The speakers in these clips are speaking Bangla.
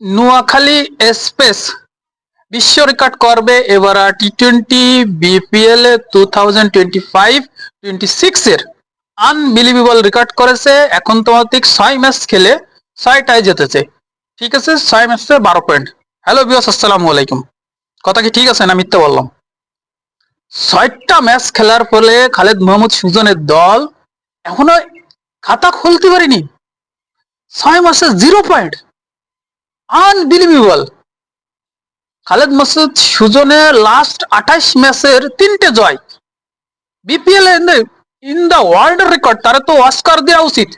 নোয়াখালী এক্সপ্রেস বিশ্ব রেকর্ড করবে এবার টি-20 বিপিএল 2025-26 এর আনবিলিভেবল রেকর্ড করেছে। এখন তোমাদের 6 ম্যাচ খেলে 6টায় জিতেছে, ঠিক আছে, 6 ম্যাচে 12 পয়েন্ট। হ্যালো ভিউয়ার্স, আসসালামু আলাইকুম। কথা কি ঠিক আছে না মিথ্যা বললাম? 6টা ম্যাচ খেলার ফলে খালেদ মাহমুদ সুজনের দল এখনো খাতা খুলতে পারেনি। 6 ম্যাচে 0 পয়েন্ট, আনবিলিভেবল। খালেদ মাসুদ সুজনের লাস্ট 28 ম্যাচের 3টে জয়। BPL in the world record, তারা তো অস্কার দেওয়া উচিত।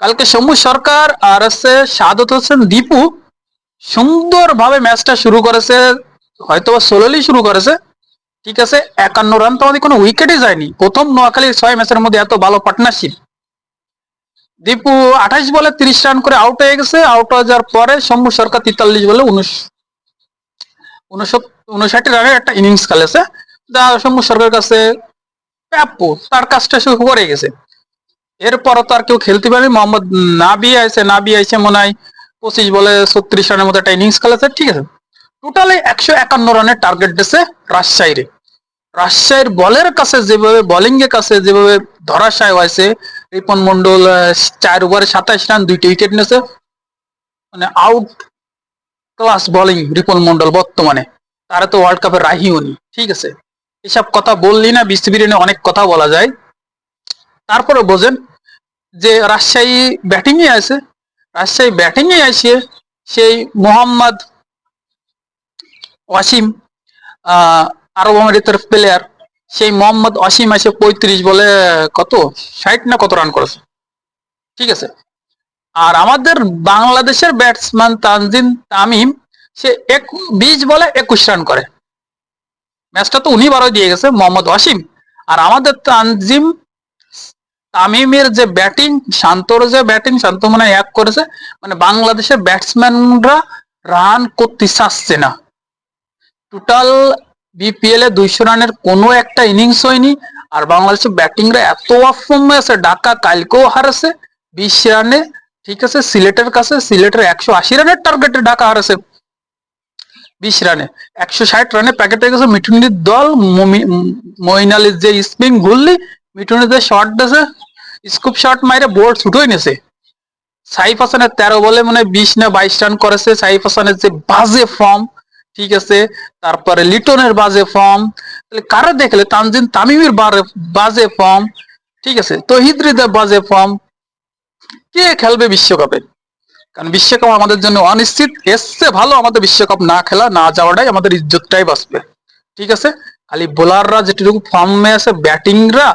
কালকে সৌম্য সরকার আর আছে সাদত হোসেন দীপু সুন্দরভাবে ম্যাচটা শুরু করেছে, হয়তো সোলোলি শুরু করেছে, ঠিক আছে। 51 রান, তো আমাদের কোনো উইকেটই যায়নি। প্রথম নোয়াখালীর 6 ম্যাচের মধ্যে এত ভালো পার্টনারশিপ। দীপু 28 বলে 30 রান করে আউট হয়ে গেছে। আউট হয়ে যাওয়ার পরে সৌম্য সরকার 43 বলে 59 রানের একটা ইনিংস খেলেছে, যা সৌম্য সরকারের কাছে প্রাপ্য, তার কাজটা শুরু করে গেছে। এরপর তো আর কেউ খেলতে পারেনি। মোহাম্মদ নাবি আইসে মনে হয় 25 বলে 36 রানের মতো একটা ইনিংস খেলেছে, ঠিক আছে। টোটালি 151 রানের টার্গেট দিয়েছে রাজশাহীর বলের কাছে যেভাবে, বোলিং এর কাছে যেভাবে ধরাশায় হয়েছে। রিপন মন্ডল 4 ওভারে 27 রান, 2টি উইকেট নিয়েছে, মানে out class bowling Ripon Mondal বর্তমানে। তারা তো ওয়ার্ল্ড কাপে রাহিও নি, ঠিক আছে। এসব কথা বললি না, বিসিবির নিয়ে অনেক কথা বলা যায়। তারপরে বোঝেন যে রাজশাহী ব্যাটিং এ আসে সেই মোহাম্মদ ওয়াসিম, আরব আমিরাতের প্লেয়ার, সেই মোহাম্মদ ওয়াসিম আসে 35 বলে কত 60 না কত রান করেছে, ঠিক আছে। আর আমাদের বাংলাদেশের ব্যাটসম্যান তানজিম তামিম, সে 20 বলে 21 রান করে। ম্যাচটা তো উনি বারো দিয়ে গেছে মোহাম্মদ ওয়াসিম। আর আমাদের তামিমের যে ব্যাটিং, শান্ত মানে এক করেছে, মানে বাংলাদেশের ব্যাটসম্যানরা রান করতে চাচ্ছে না। টোটাল বিপিএল এ 200 রানের কোনো একটা ইনিংস হয়নি। আর বাংলাদেশের ব্যাটিংরা এত অফর্মে আছে, ঢাকা কালকেও হারাছে 20 রানে, ঠিক আছে। সিলেটের 180 রানের টার্গেটে ঢাকা হারাছে 20 রানে। 160 রানে প্যাকেট হয়ে গেছে মিঠুনির দল। মঈন আলীর যে স্পিন ঘুরলি, মিঠুনির যে শট দিয়েছে, স্কুপ শট মাইরে বোর্ড ছুটোই নেছে। সাইফ হাসানের 13 বলে মানে 20 না 22 রান করেছে। সাইফ হাসানের যে বাজে ফর্ম, ঠিক আছে। তারপরে লিটনের বাজে ফর্ম, তাহলে কারা দেখলে? তানজিম তামিমের বাজে ফর্ম, ঠিক আছে। তহিদ হৃদয় বাজে ফর্ম। কে খেলবে বিশ্বকাপে? কারণ বিশ্বকাপ আমাদের জন্য অনিশ্চিত। এসছে ভালো আমাদের বিশ্বকাপ না খেলা, না যাওয়াটাই আমাদের ইজ্জতটাই বাঁচবে, ঠিক আছে। খালি বোলাররা যেটুকু ফর্মে আছে, ব্যাটিংরা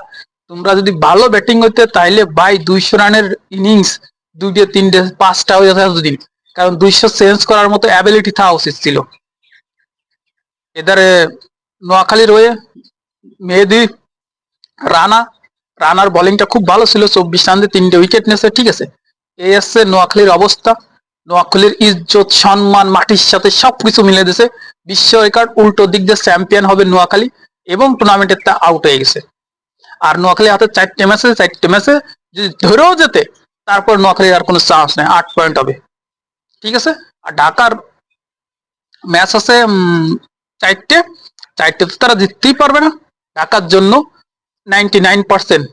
তোমরা যদি ভালো ব্যাটিং হইতে, তাইলে বাই 200 রানের ইনিংস 2টে 3টে 5টা হয়ে যেত যদি। কারণ 200 চেঞ্জ করার মতো অ্যাবিলিটি থাকা উচিত ছিল এদারে। নোয়াখালীর হয়ে মেহেদি রানার বোলিংটা খুব ভালো ছিল, 24 রান দিয়ে 3টে উইকেট নিয়েছে, ঠিক আছে। এই হচ্ছে নোয়াখালীর অবস্থা। নোয়াখালীর ইজ্জত সম্মান মাটির সাথে সবকিছু মিলে দিয়েছে। বিশ্ব রেকর্ড, উল্টো দিক দিয়ে চ্যাম্পিয়ন হবে নোয়াখালী, এবং টুর্নামেন্টের তা আউট হয়ে গেছে। আর নোয়াখালী হাতে 4টে ম্যাচে যদি ধরেও যেতে, তারপর নোয়াখালীর আর কোনো চান্স নেই, 8 পয়েন্ট হবে, ঠিক আছে। আর ঢাকার ম্যাচ আছে 4টে তো তারা জিততেই পারবে না। ঢাকার জন্য 99%